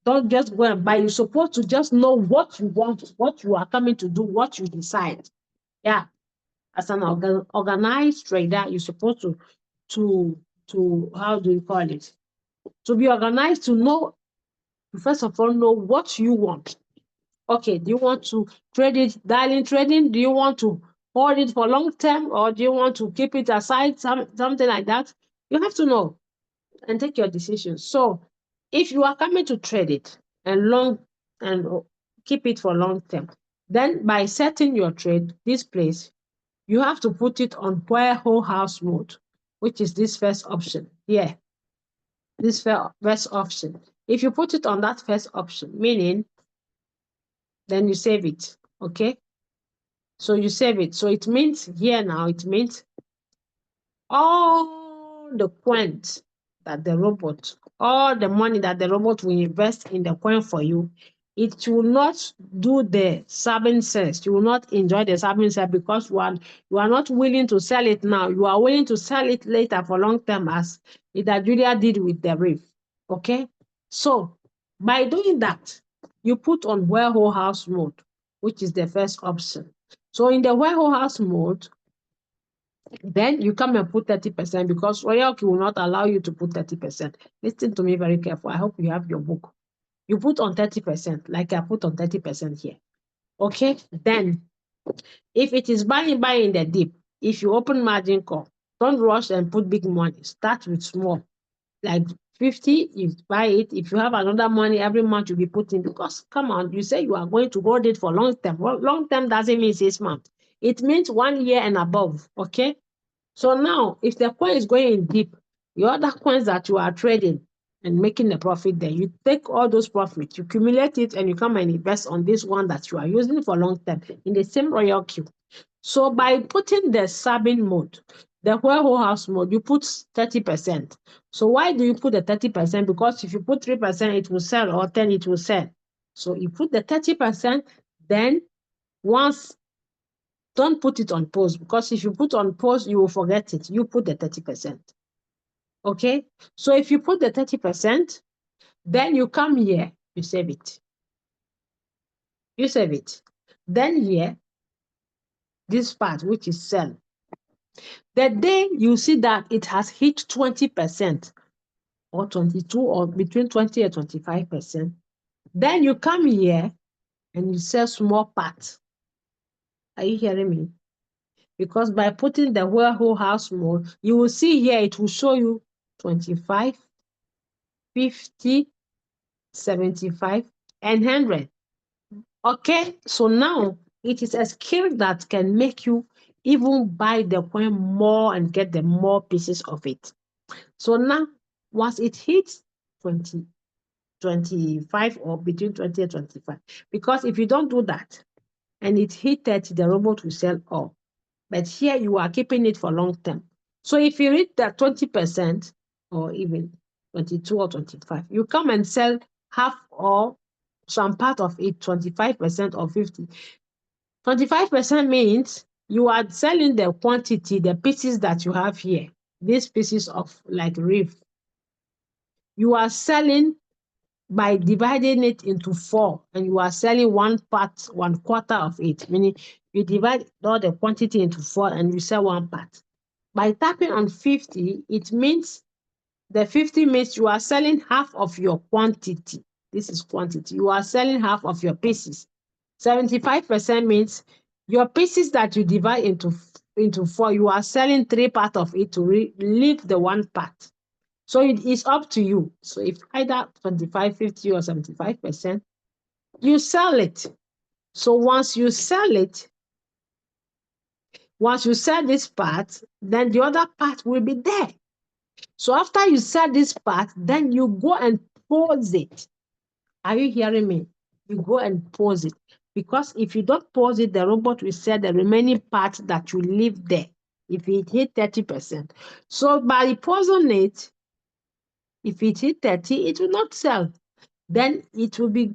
Don't just go and buy. You're supposed to just know what you want, what you are coming to do, what you decide. Yeah. As an organized trader, you're supposed to how do you call it? To be organized, to know, first of all, know what you want. Okay, do you want to trade it, darling trading? Do you want to hold it for long term, or do you want to keep it aside, something like that? You have to know and take your decision. So if you are coming to trade it and keep it for long term, then by setting your trade, this place, you have to put it on whole house mode, which is this first option here. This first option. If you put it on that first option, meaning then you save it. Okay. So you save it. So it means here now, it means all the coins that the robot, all the money that the robot will invest in the coin for you, it will not do the serving sales. You will not enjoy the serving sales because you are not willing to sell it now. You are willing to sell it later for long term, as Julia did with the reef. Okay? So by doing that, you put on warehouse mode, which is the first option. So in the warehouse mode, then you come and put 30% because Royalq will not allow you to put 30%. Listen to me very careful. I hope you have your book. You put on 30%, like I put on 30% here. Okay? Then, if it is buying in the deep, if you open margin call, don't rush and put big money. Start with small. Like 50, you buy it. If you have another money every month, you'll be putting, because come on, you say you are going to hold it for long term. Well, long term doesn't mean 6 months. It means 1 year and above. Okay? So now, if the coin is going in deep, the other coins that you are trading and making the profit there, you take all those profits, you accumulate it, and you come and invest on this one that you are using for long term in the same Royalq. So by putting the serving mode, the warehouse mode, you put 30%. So why do you put the 30%? Because if you put 3%, it will sell, or 10, it will sell. So you put the 30%, then once, don't put it on pause, because if you put on pause, you will forget it. You put the 30%. Okay? So if you put the 30%, then you come here, you save it. You save it. Then here, this part, which is sell. The day you see that it has hit 20% or 22 or between 20 and 25%, then you come here and you sell small part. Are you hearing me? Because by putting the warehouse mode, you will see here, it will show you 25, 50, 75, and 100. Okay, so now it is a skill that can make you even buy the coin more and get the more pieces of it. So now, once it hits 20, 25 or between 20 and 25, because if you don't do that and it hit 30, the robot will sell all. But here you are keeping it for long term. So if you reach that 20% or even 22 or 25, you come and sell half or some part of it, 25% or 50. 25% means you are selling the quantity, the pieces that you have here, these pieces of like reef. You are selling by dividing it into 4, and you are selling one part, 1/4 of it, meaning you divide all the quantity into 4 and you sell one part. By tapping on 50, it means the 50 means you are selling half of your quantity. This is quantity. You are selling half of your pieces. 75% means your pieces that you divide into 4, you are selling 3 parts of it to leave the one part. So it is up to you. So if either 25, 50, or 75%, you sell it. So once you sell this part, then the other part will be there. So after you sell this part, then you go and pause it. Are you hearing me? You go and pause it. Because if you don't pause it, the robot will sell the remaining part that you leave there. If it hit 30%. So by pausing it, if it hit 30, it will not sell. Then it will be,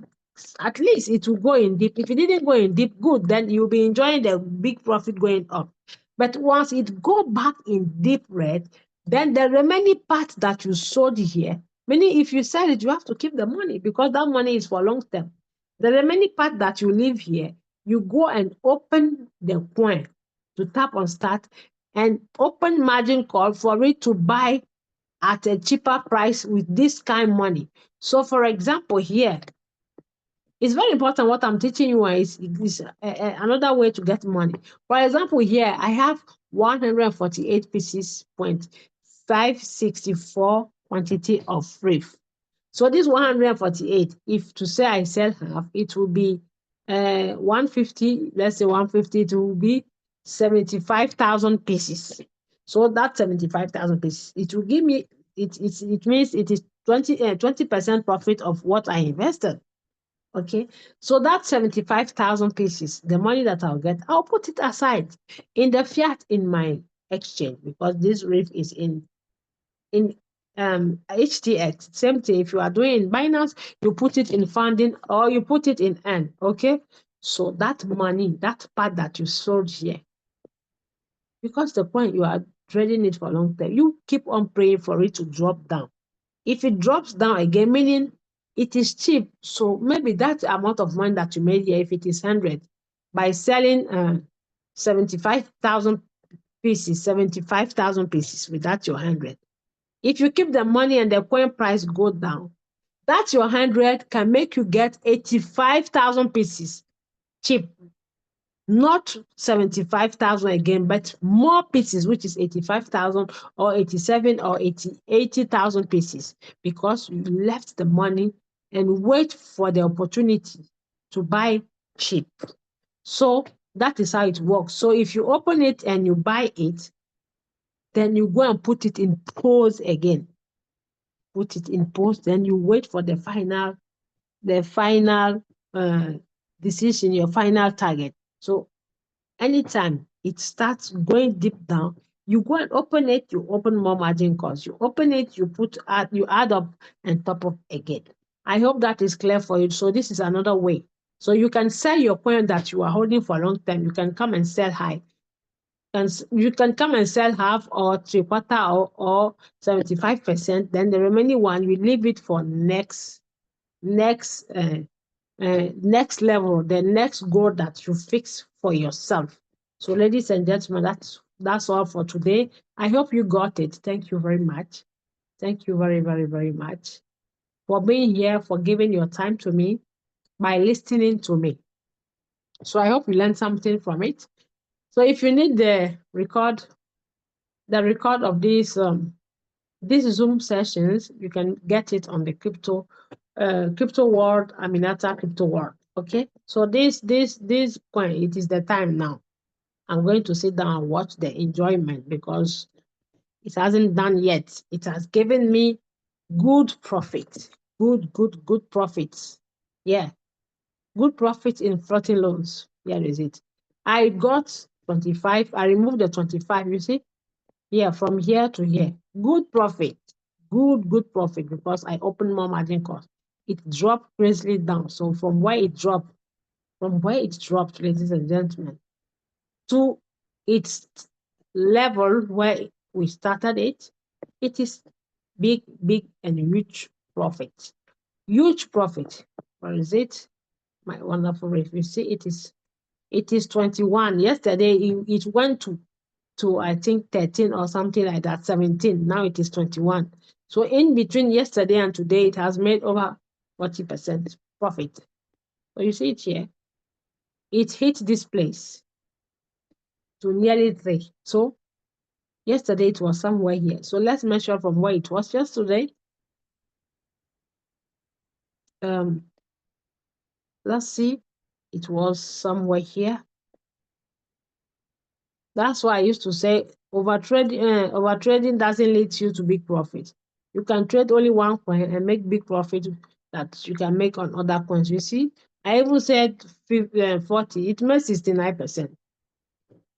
at least it will go in deep. If it didn't go in deep, good, then you'll be enjoying the big profit going up. But once it go back in deep red, then the remaining part that you sold here, meaning if you sell it, you have to keep the money because that money is for long term. The remaining part that you leave here, you go and open the coin to tap on start and open margin call for it to buy at a cheaper price with this kind of money. So for example, here, it's very important what I'm teaching you is another way to get money. For example, here, I have 148 pieces, 564 quantity of free. So this 148, if to say I sell half, it will be 150, let's say 150, it will be 75,000 pieces. So that 75,000 pieces, it will give me, it means it is 20% profit of what I invested. Okay, so that 75,000 pieces, the money that I'll get, I'll put it aside in the fiat in my exchange because this RIF is in HTX. Same thing. If you are doing in Binance, you put it in funding or you put it in N. Okay, so that money, that part that you sold here, because the point you are trading it for a long time, you keep on praying for it to drop down. If it drops down again, meaning it is cheap, so maybe that amount of money that you made here, if it is 100, by selling 75,000 pieces, 75,000 pieces with that your 100. If you keep the money and the coin price go down, that your 100 can make you get 85,000 pieces cheap. Not 75,000 again, but more pieces, which is 85,000 or 87 or 80,000 pieces, because you left the money and wait for the opportunity to buy cheap. So that is how it works. So if you open it and you buy it, then you go and put it in pause again. Put it in pause, then you wait for the final decision, your final target. So anytime it starts going deep down, you go and open it, you open more margin calls. You open it, you add up and top up again. I hope that is clear for you. So this is another way. So you can sell your coin that you are holding for a long time. You can come and sell high. And you can come and sell half or three-quarter or 75%. Then the remaining one, you leave it for next level, the next goal that you fix for yourself. So ladies and gentlemen, that's all for today. I hope you got it. Thank you very much. Thank you very, very, very much for being here, for giving your time to me by listening to me. So I hope you learned something from it. So if you need the record of these Zoom sessions, you can get it on the crypto world, Aminata crypto world. Okay, so this point, it is the time now. I'm going to sit down and watch the enjoyment because it hasn't done yet. It has given me good profit, good profits. Yeah, good profit in floating loans. Here is it. I got 25. I removed the 25. You see, yeah, from here to here, good profit, good profit because I opened more margin calls. It dropped crazily down. So from where it dropped, ladies and gentlemen, to its level where we started it, it is big and huge profit. Huge profit. Where is it? My wonderful rate. You see, it is 21. Yesterday, it went to I think 13 or something like that, 17. Now it is 21. So in between yesterday and today, it has made over 40% profit. So you see it here. It hit this place to nearly 3. So yesterday it was somewhere here. So let's measure from where it was yesterday. Let's see. It was somewhere here. That's why I used to say Overtrading doesn't lead you to big profit. You can trade only one coin and make big profit that you can make on other coins. You see, I even said 40, it means 69%.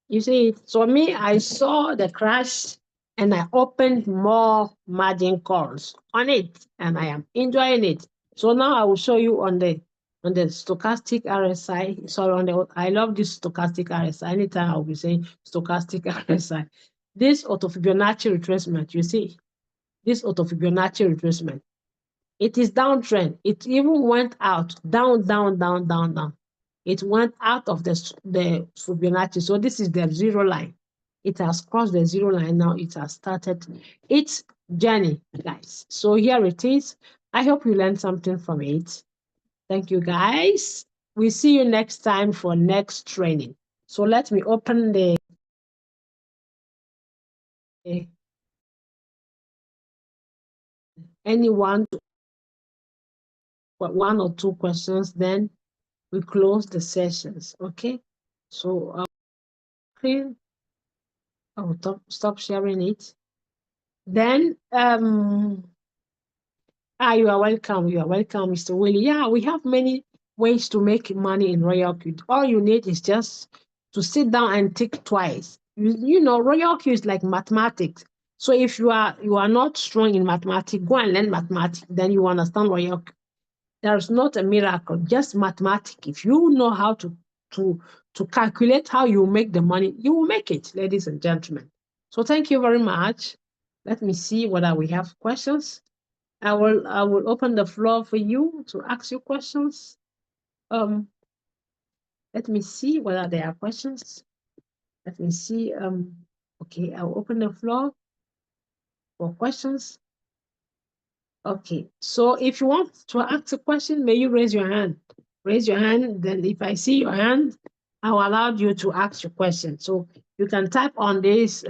You see, so me, I saw the crash and I opened more margin calls on it and I am enjoying it. So now I will show you on the stochastic RSI. Sorry, I love this stochastic RSI. Anytime I'll be saying stochastic RSI. This auto Fibonacci retracement, you see, this auto Fibonacci retracement, it is downtrend. It even went out, down, down, down, down, down. It went out of the Fibonacci. So this is the zero line. It has crossed the zero line. Now it has started its journey, guys. So here it is. I hope you learned something from it. Thank you, guys. We see you next time for next training. So let me open the anyone one or two questions, then we close the sessions. Okay. So I will stop sharing it. Then you are welcome. You are welcome, Mr. Willie. Yeah, we have many ways to make money in Royalq. All you need is just to sit down and think twice. You know, Royalq is like mathematics. So if you are not strong in mathematics, go and learn mathematics. Then you understand Royalq. There's not a miracle, just mathematics. If you know how to calculate how you make the money, you will make it, ladies and gentlemen. So thank you very much. Let me see whether we have questions. I will open the floor for you to ask your questions. Let me see whether there are questions. Let me see. Okay, I'll open the floor for questions. Okay, so if you want to ask a question, may you raise your hand. Raise your hand, then if I see your hand, I'll allow you to ask your question. So you can type on this,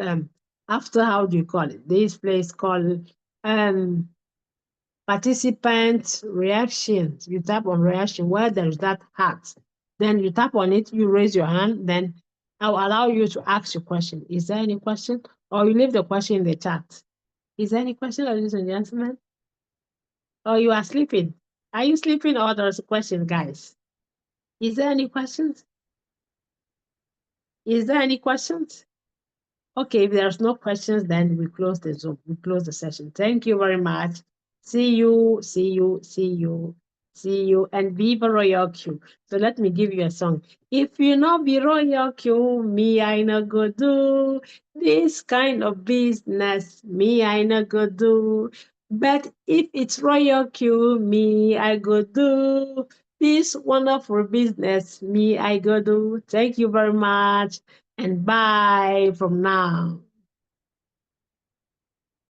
after, how do you call it? This place called participant reactions. You tap on reaction where there's that heart. Then you tap on it, you raise your hand, then I'll allow you to ask your question. Is there any question? Or you leave the question in the chat. Is there any question, ladies and gentlemen? Or you are sleeping? Are you sleeping or there's a question, guys? Is there any questions? Is there any questions? Okay, if there's no questions, then we close the Zoom. We close the session. Thank you very much. See you, see you, see you, see you, and Viva Royalq. So let me give you a song. If you not be Royalq, me I no go do this kind of business. Me I no go do. But if it's Royalq, me I go do this wonderful business. Me I go do. Thank you very much and bye from now.